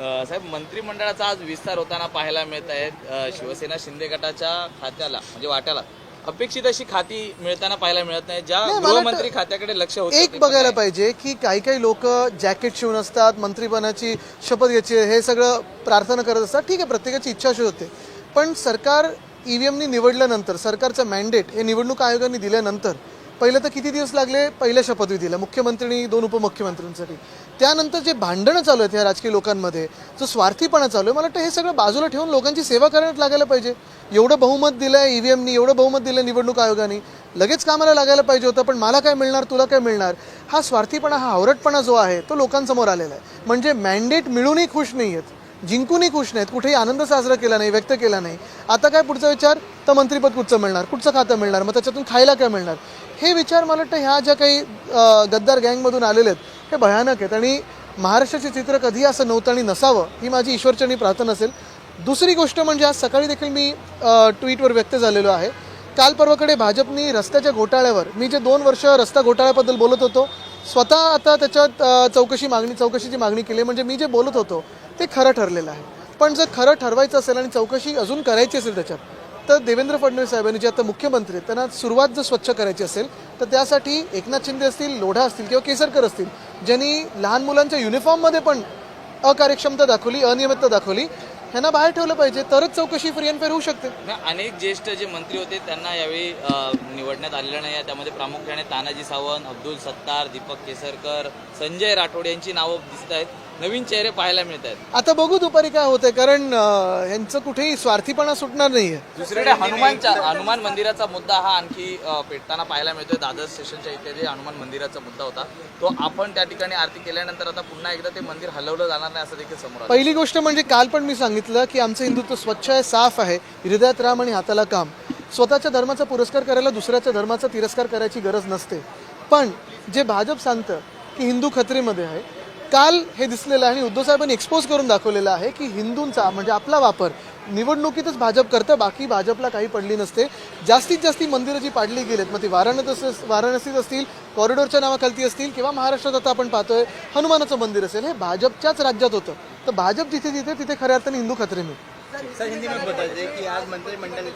साहेब, मंत्रिमंडळाचा आज विस्तार होताना पाहायला मिळत आहेत. शिवसेना शिंदे गटाच्या खात्याला म्हणजे वाट्याला अपेक्षित अशी खाती मिळताना पाहायला मिळत नाही. ज्या गृहमंत्री खात्याकडे लक्ष होतं एक बघायला पाहिजे की काही काही लोक जॅकेट शिवून असतात, मंत्रीपदाची शपथ घ्यायची, हे सगळं प्रार्थना करत असतात. ठीक आहे, प्रत्येकाची इच्छा अशी होते. पण सरकार ईव्हीएमनी निवडल्यानंतर, सरकारचं मॅन्डेट हे निवडणूक आयोगाने दिल्यानंतर पहिलं तर किती दिवस लागले पहिल्या शपथविधीला, मुख्यमंत्री 2 उपमुख्यमंत्र्यांसाठी. त्यानंतर जे भांडणं चालू आहेत ह्या राजकीय लोकांमध्ये, जो स्वार्थीपणा चालू आहे, मला वाटतं हे सगळं बाजूला ठेवून लोकांची सेवा करण्यात लागायला पाहिजे. एवढं बहुमत दिलं आहे ईव्हीएमनी, एवढं बहुमत दिलं निवडणूक आयोगाने, लगेच कामाला लागायला पाहिजे होतं. पण मला काय मिळणार, तुला काय मिळणार, हा स्वार्थीपणा, हा हावरटपणा जो आहे तो लोकांसमोर आलेला आहे. म्हणजे मॅन्डेट मिळूनही खुश नाही आहेत, जिंकूनही खुश नाहीत, कुठेही आनंद साजरा केला नाही, व्यक्त केला नाही. आता काय पुढचा विचार, तर मंत्रिपद कुठचं मिळणार, कुठचं खातं मिळणार, मग त्याच्यातून खायला काय मिळणार, हे विचार मला वाटतं ह्या ज्या काही गद्दार गँगमधून आलेले आहेत हे भयानक आहेत. आणि महाराष्ट्राचे चित्र कधी असं नव्हतं आणि नसावं ही माझी ईश्वरचरणी प्रार्थना असेल. दुसरी गोष्ट म्हणजे आज सकाळी देखील मी ट्विटवर व्यक्त झालेलो आहे. काल परवाकडे भाजपनी रस्त्याच्या घोटाळ्यावर, मी जे 2 वर्ष रस्ता घोटाळ्याबद्दल बोलत होतो, स्वतः आता त्याच्यात चौकशीची मागणी केली. म्हणजे मी जे बोलत होतो ते खरं ठरलेलं आहे. पण जर खरं ठरवायचं असेल आणि चौकशी अजून करायची असेल त्याच्यात, तर देवेंद्र फडणवीस साहेबांनी जे आता मुख्यमंत्री आहेत त्यांना सुरुवात जर स्वच्छ करायची असेल तर त्यासाठी एकनाथ शिंदे असतील, लोढा असतील किंवा केसरकर असतील, ज्यांनी लहान मुलांच्या युनिफॉर्ममध्ये पण अकार्यक्षमता दाखवली, अनियमितता दाखवली, ह्यांना बाहेर ठेवलं पाहिजे, तरच चौकशी फ्री अँड फेअर होऊ शकते. अनेक ज्येष्ठ जे मंत्री होते त्यांना यावेळी निवडण्यात आलेलं नाही. त्यामध्ये प्रामुख्याने तानाजी सावंत, अब्दुल सत्तार, दीपक केसरकर, संजय राठोड यांची नावं दिसत आहेत. नवीन चेहरे पाहायला मिळत आहेत. आता बघू दुपारी काय होतंय, कारण यांचं कुठेही स्वार्थीपणा सुटणार नाहीये. दुसरीकडे हनुमान मंदिराचा मुद्दा हा आणखी पेटताना पाहायला मिळतोय. दादर स्टेशनच्या इथे जे हनुमान मंदिराचा मुद्दा होता तो आपण त्या ठिकाणी आरती केल्यानंतर आता पुन्हा एकदा ते मंदिर हलवलं जाणार नाही असं देखील समोर आलं. पहिली गोष्ट म्हणजे काल पण मी सांगितलं की आमचं हिंदुत्व स्वच्छ आहे, साफ आहे, हृदयात राम आणि हाताला काम. स्वतःच्या धर्माचा पुरस्कार करायला दुसऱ्याच्या धर्माचा तिरस्कार करायची गरज नसते. पण जे भाजप सांगतं की हिंदू खतरेमध्ये आहे, काल हे दिसलेलं आहे आणि उद्धव साहेबांनी एक्सपोज करून दाखवलेलं आहे की हिंदूंचा म्हणजे आपला वापर निवडणुकीतच भाजप करतं, बाकी भाजपला काही पडली नसते. जास्तीत जास्त मंदिरं जी पाडली गेलेत, मग ती वाराणसीत असतील, कॉरिडॉरच्या नावाखालती असतील, किंवा महाराष्ट्रात आता आपण पाहतोय हनुमानाचं मंदिर असेल, हे भाजपच्याच राज्यात होतं. तर भाजप जिथे जिथे तिथे खऱ्या अर्थाने हिंदू खतरे में. सर, हिंदी में बता दें कि आज मंत्रिमंडल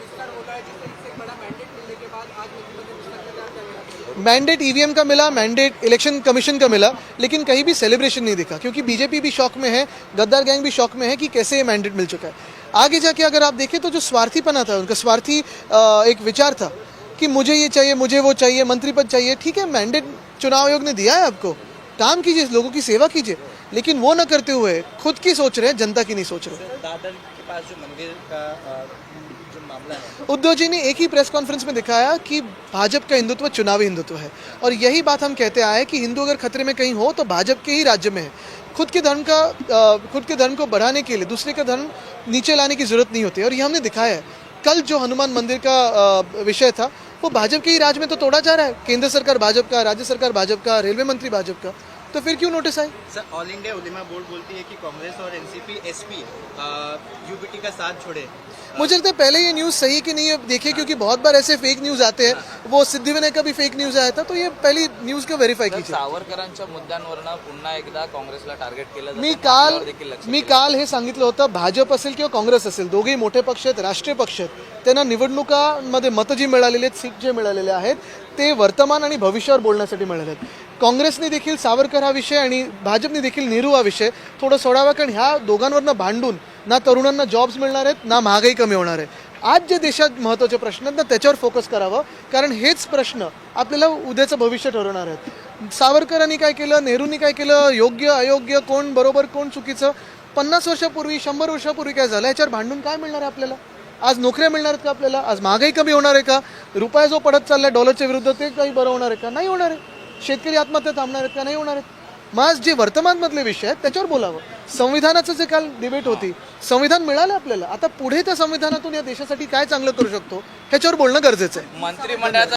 मैंडेट ईवीएम का मिला, मैंडेट इलेक्शन कमीशन का मिला, लेकिन कहीं भी सेलिब्रेशन नहीं दिखा, क्योंकि बीजेपी भी शौक में है, गद्दार गैंग भी शौक में है कि कैसे ये मैंडेट मिल चुका है. आगे जाके अगर आप देखें तो जो स्वार्थीपना था, उनका स्वार्थी एक विचार था कि मुझे ये चाहिए, मुझे वो चाहिए, मंत्री पद चाहिए. ठीक है, मैंडेट चुनाव आयोग ने दिया है आपको, काम कीजिए, लोगों की सेवा कीजिए, लेकिन वो न करते हुए खुद की सोच रहे हैं, जनता की नहीं सोच रहे. दादर के पास जो मंदिर का जो मामला है, उद्धव जी ने एक ही प्रेस कॉन्फ्रेंस में दिखाया कि भाजपा का हिंदुत्व चुनावी हिंदुत्व है, और यही बात हम कहते आए हैं कि हिंदू अगर खतरे में कहीं हो तो भाजपा के ही राज्य में है. खुद के धर्म को बढ़ाने के लिए दूसरे का धर्म नीचे लाने की जरूरत नहीं होती, और ये हमने दिखाया है. कल जो हनुमान मंदिर का विषय था वो भाजपा के ही राज्य में तो तोड़ा जा रहा है. केंद्र सरकार भाजपा का, राज्य सरकार भाजपा का, रेलवे मंत्री भाजपा का, तो फिर क्यों नोटिस आए. Sir, all India Ulema board बोलती है कि कांग्रेस और एनसीपी एसपी यूपीटी का साथ छोड़े. मुझे लगता है पहले ये न्यूज़ सही कि नहीं है देखिए, क्योंकि बहुत बार ऐसे फेक न्यूज़ आते हैं. वो सिद्धिविनायक का भी फेक न्यूज़ आया था, तो ये पहली न्यूज़ को व्हेरीफाई कीजिए. सावरकरांच्या मुद्द्यांवरनं पुन्हा एकदा काँग्रेसला टार्गेट केलं जातं. मी काल हे सांगितलं होतं, भाजप असेल किंवा काँग्रेस असेल, दोघेही मोठे पक्ष आहेत, राष्ट्रीय पक्ष आहेत. त्यांना निवडणुकांमध्ये मतं जी मिळालेली आहेत, सीट जे मिळालेले आहेत, ते वर्तमान आणि भविष्यावर बोलण्यासाठी मिळाले आहेत. काँग्रेसने देखील सावरकर हा विषय आणि भाजपने देखील नेहरू हा विषय थोडं सोडावा, कारण ह्या दोघांवरनं भांडून ना तरुणांना जॉब्स मिळणार आहेत, ना महागाई कमी होणार आहे. आज जे देशात महत्त्वाचे प्रश्न आहेत ना, त्याच्यावर फोकस करावं, कारण हेच प्रश्न आपल्याला उद्याचं भविष्य ठरवणार आहेत. सावरकरांनी काय केलं, नेहरूंनी काय केलं, योग्य अयोग्य, कोण बरोबर कोण चुकीचं, 50 वर्षापूर्वी 100 वर्षापूर्वी काय झालं, याच्यावर भांडून काय मिळणार आहे आपल्याला. आज नोकऱ्या मिळणार आहेत का आपल्याला, आज महागाई कमी होणार आहे का, रुपया जो पडत चाललाय डॉलरच्या विरुद्ध ते काही बरं होणार आहे का, नाही होणार आहे. शेतकरी आत्महत्या थांबणार आहेत का, नाही होणार आहेत. मग आज जे वर्तमानमधले विषय आहेत त्याच्यावर बोलावं. संविधानाचं जे काल डिबेट होती, संविधान मिळालं आपल्याला, आता पुढे त्या संविधानातून या देशासाठी काय चांगलं करू शकतो ह्याच्यावर बोलणं गरजेचं आहे. मंत्रिमंडळाचा